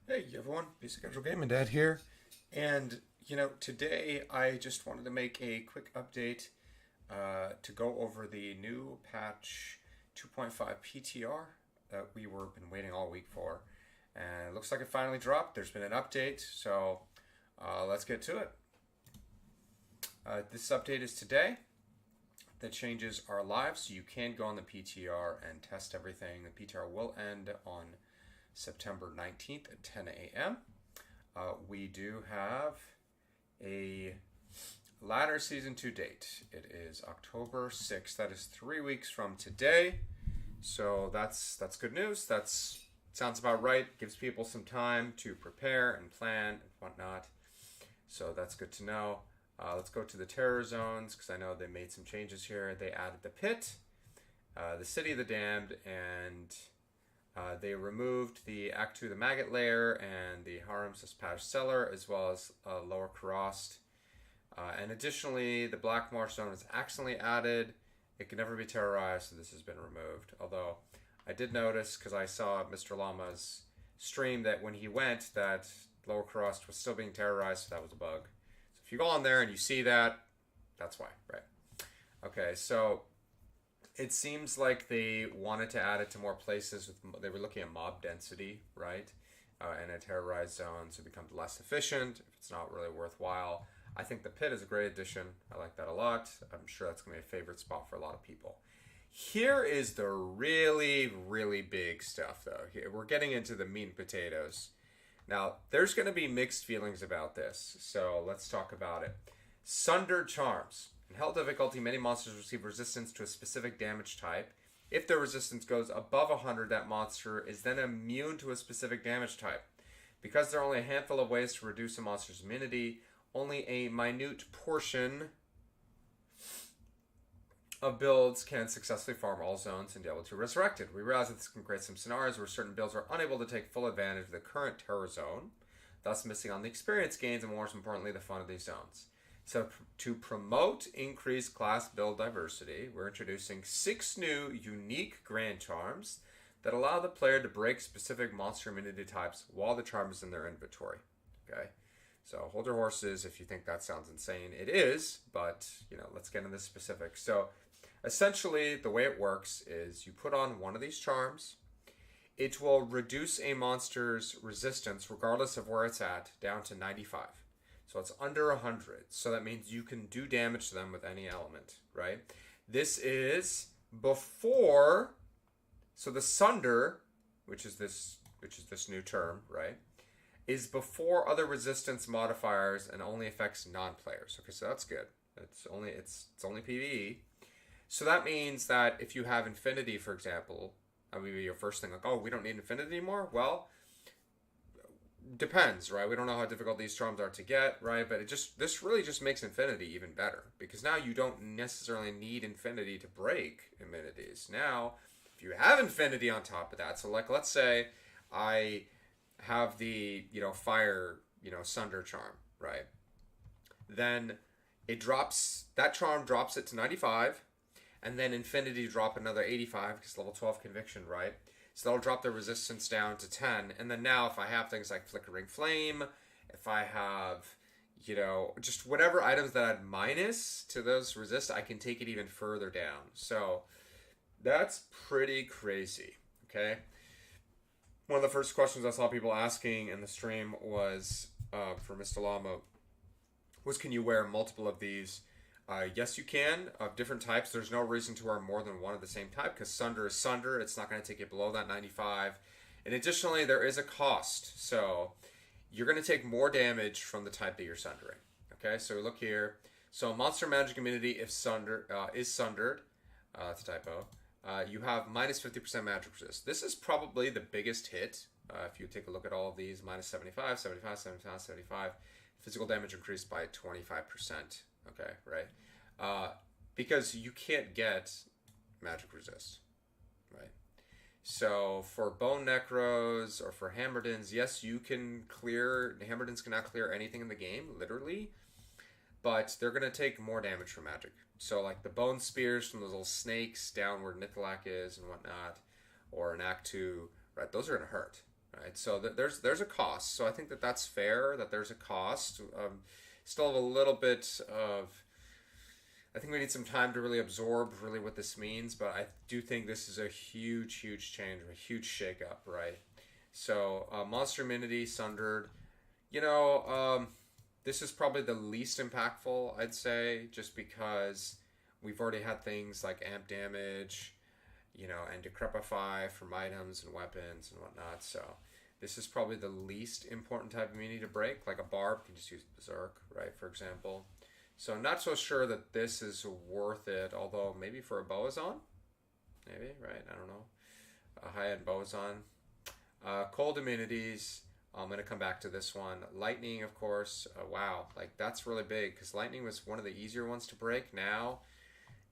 Hey everyone, Basic Casual Gaming Dad here. And today I just wanted to make a quick update to go over the new patch 2.5 PTR that we were been waiting all week for. And it looks like it finally dropped. There's been an update, so let's get to it. This update is today. The changes are live, so you can go on the PTR and test everything. The PTR will end on September 19th at 10 a.m. We do have a ladder season 2 date. It is October 6th. That is 3 weeks from today. So that's good news. That sounds about right. Gives people some time to prepare and plan and whatnot. So that's good to know. Let's go to the terror zones because I know they made some changes here. They added the pit, the city of the damned, and they removed the Act 2, the maggot layer, and the Harem's Dispatch cellar, as well as Lower Karast. And additionally, the Black Marsh zone is accidentally added. It can never be terrorized, so this has been removed. Although, I did notice, because I saw Mr. Llama's stream, that when he went, that Lower Karast was still being terrorized, so that was a bug. So if you go on there and you see that, that's why, right? Okay, so it seems like they wanted to add it to more places. They were looking at mob density, right? And a terrorized zone, so it becomes less efficient if it's not really worthwhile. I think the pit is a great addition. I like that a lot. I'm sure that's going to be a favorite spot for a lot of people. Here is the really, really big stuff, though. We're getting into the meat and potatoes. Now, there's going to be mixed feelings about this, so let's talk about it. Sundered Charms. In Hell difficulty, many monsters receive resistance to a specific damage type. If their resistance goes above 100, that monster is then immune to a specific damage type. Because there are only a handful of ways to reduce a monster's immunity, only a minute portion of builds can successfully farm all zones and be able to resurrect it. We realize that this can create some scenarios where certain builds are unable to take full advantage of the current terror zone, thus missing on the experience gains and, more importantly, the fun of these zones. So to promote increased class build diversity, we're introducing 6 new unique grand charms that allow the player to break specific monster immunity types while the charm is in their inventory. Okay, so hold your horses if you think that sounds insane. It is, but let's get into the specifics. So essentially, the way it works is you put on one of these charms. It will reduce a monster's resistance, regardless of where it's at, down to 95. So it's under 100. So that means you can do damage to them with any element, right? This is before, so the Sunder, which is this new term, right, is before other resistance modifiers and only affects non-players. Okay, so that's good. It's only PvE. So that means that if you have Infinity, for example, that would be your first thing, like, oh, we don't need Infinity anymore? Well, depends, right? We don't know how difficult these charms are to get, right? But this really just makes Infinity even better, because now you don't necessarily need Infinity to break immunities. Now, if you have Infinity on top of that, so like let's say I have the fire Sunder charm, right? Then that charm drops it to 95, and then Infinity drop another 85 because level 12 conviction, right? So that'll drop the resistance down to 10. And then now if I have things like Flickering Flame, if I have, just whatever items that add minus to those resist, I can take it even further down. So that's pretty crazy, okay? One of the first questions I saw people asking in the stream was, for Mr. Llama, was can you wear multiple of these? Yes, you can, of different types. There's no reason to wear more than one of the same type, because Sunder is Sunder. It's not going to take you below that 95. And additionally, there is a cost. So you're going to take more damage from the type that you're sundering. Okay, so look here. So monster magic immunity if is sundered. That's a typo. You have minus 50% magic resist. This is probably the biggest hit. If you take a look at all of these, minus 75, 75, 75, 75. Physical damage increased by 25%. Okay, right? Because you can't get magic resist, right? So for Bone Necros or for Hammerdins, yes, you can clear. Hammerdins cannot clear anything in the game, literally, but they're going to take more damage from magic. So like the Bone Spears from those little snakes down where Nithalak is and whatnot, or an Act 2, right? Those are going to hurt, right? So there's a cost. So I think that that's fair. That there's a cost. Still have a little bit of. I think we need some time to really absorb really what this means, but I do think this is a huge, huge change, a huge shakeup, right? So Monster Immunity, Sundered, you know, this is probably the least impactful, I'd say, just because we've already had things like amp damage, you know, and decrepify from items and weapons and whatnot. So this is probably the least important type of immunity to break. Like a barb can just use Berserk, right, for example. So I'm not so sure that this is worth it, although maybe for a Boazon, maybe, right? I don't know. A high-end Boazon. Cold immunities, I'm going to come back to this one. Lightning, of course, wow, like that's really big because lightning was one of the easier ones to break. Now,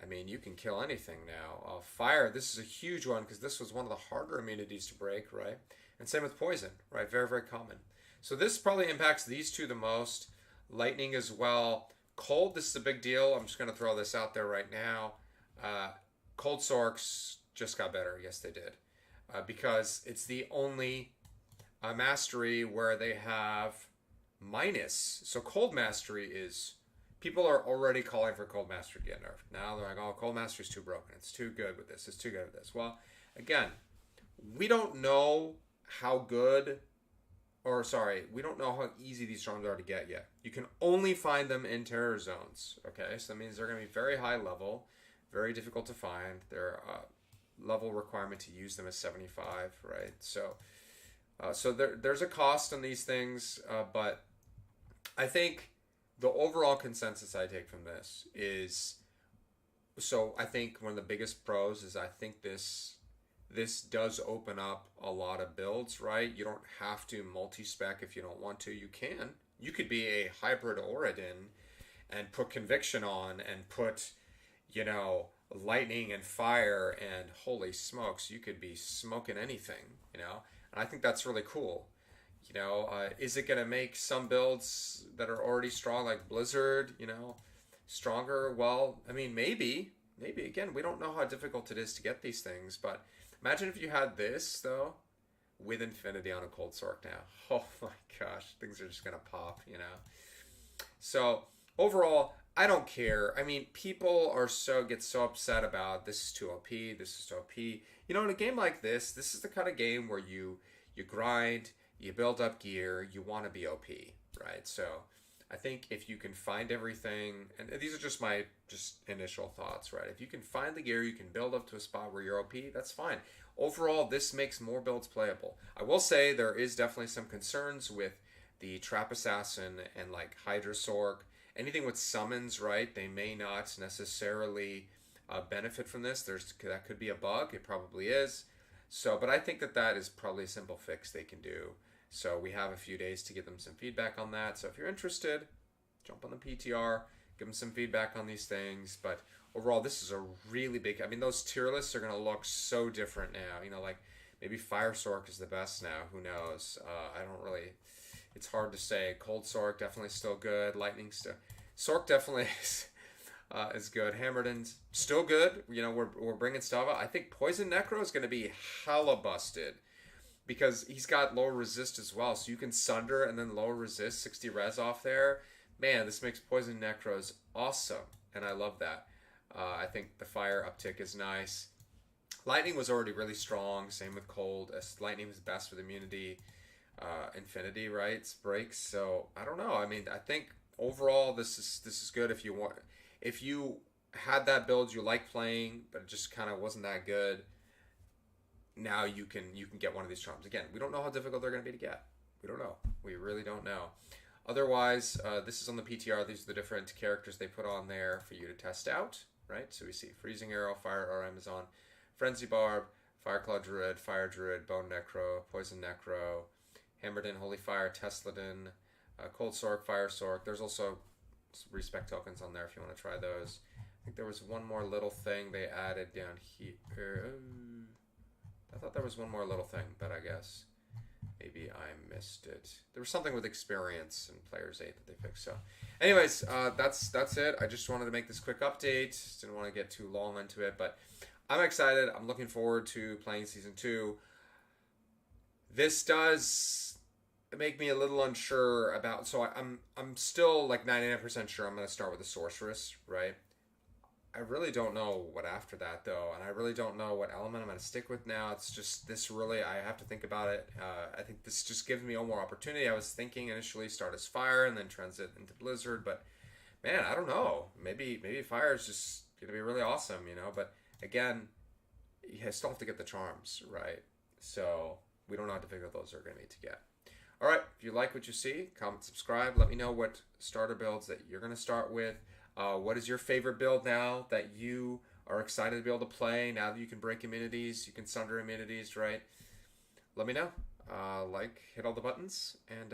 I mean, you can kill anything now. Fire, this is a huge one because this was one of the harder immunities to break, right? And same with poison, right? Very, very common. So this probably impacts these two the most. Lightning as well. Cold, this is a big deal. I'm just going to throw this out there right now. Cold Sorks just got better. Yes, they did. Because it's the only mastery where they have minus. So Cold Mastery is... People are already calling for Cold Mastery to get nerfed. Now they're like, oh, Cold Mastery is too broken. It's too good with this. It's too good with this. Well, again, we don't know how good... Or, sorry, we don't know how easy these charms are to get yet. You can only find them in terror zones, okay? So that means they're going to be very high level, very difficult to find. Their level requirement to use them is 75, right? So there's a cost on these things, but I think the overall consensus I take from this is... So I think one of the biggest pros is I think this does open up a lot of builds, right? You don't have to multi-spec if you don't want to. You can. You could be a hybrid Oradin and put Conviction on and put, you know, Lightning and Fire, and holy smokes, you could be smoking anything, you know? And I think that's really cool. You know, is it going to make some builds that are already strong, like Blizzard, you know, stronger? Well, I mean, maybe. Again, we don't know how difficult it is to get these things, but... Imagine if you had this, though, with Infinity on a Cold Sork now. Oh my gosh, things are just going to pop, you know? So, overall, I don't care. I mean, people get so upset about this is too OP, this is too OP. You know, in a game like this is the kind of game where you grind, you build up gear, you want to be OP, right? So, I think if you can find everything, and these are just my initial thoughts, right? If you can find the gear, you can build up to a spot where you're OP, that's fine. Overall, this makes more builds playable. I will say there is definitely some concerns with the Trap Assassin and like Hydra Sork. Anything with summons, right? They may not necessarily benefit from this. That could be a bug. It probably is. So, but I think that is probably a simple fix they can do. So we have a few days to give them some feedback on that. So if you're interested, jump on the PTR, give them some feedback on these things. But overall, this is a really big... I mean, those tier lists are going to look so different now. You know, like maybe Fire Sork is the best now. Who knows? I don't really... It's hard to say. Cold Sork definitely still good. Lightning still... Sork definitely is good. Hammerdin's still good. You know, we're bringing stuff up. I think Poison Necro is going to be hella busted. Because he's got lower resist as well. So you can Sunder and then lower resist, 60 res off there. Man, this makes Poison Necros awesome. And I love that. I think the fire uptick is nice. Lightning was already really strong. Same with Cold. Lightning was best with immunity. Infinity, right? It's breaks. So, I don't know. I mean, I think overall this is good if you want. If you had that build you like playing, but it just kind of wasn't that good. Now you can get one of these charms. Again, we don't know how difficult they're going to be to get. We don't know. We really don't know. Otherwise, this is on the PTR. These are the different characters they put on there for you to test out, right? So we see Freezing Arrow, Fire or Amazon, Frenzy Barb, Fireclaw Druid, Fire Druid, Bone Necro, Poison Necro, Hammerdin, Holy Fire, Tesladin, Cold Sork, Fire Sork. There's also respec tokens on there if you want to try those. I think there was one more little thing they added down here. I thought there was one more little thing, but I guess maybe I missed it. There was something with experience in Players 8 that they fixed. So, anyways, that's it. I just wanted to make this quick update. Didn't want to get too long into it, but I'm excited. I'm looking forward to playing Season 2. This does make me a little unsure about. So I'm still like 99% sure I'm going to start with the sorceress, right? I really don't know what after that though, and I really don't know what element I'm going to stick with now. It's just this really I have to think about it. I think this just gives me one more opportunity. I was thinking initially start as fire and then transit into blizzard, but man, I don't know. Maybe fire is just going to be really awesome, you know. But again, you still have to get the charms right, so we don't know how difficult those are going to be to get. All right, if you like what you see, comment, subscribe. Let me know what starter builds that you're going to start with. What is your favorite build now that you are excited to be able to play? Now that you can break immunities, you can sunder immunities, right? Let me know. Hit all the buttons, and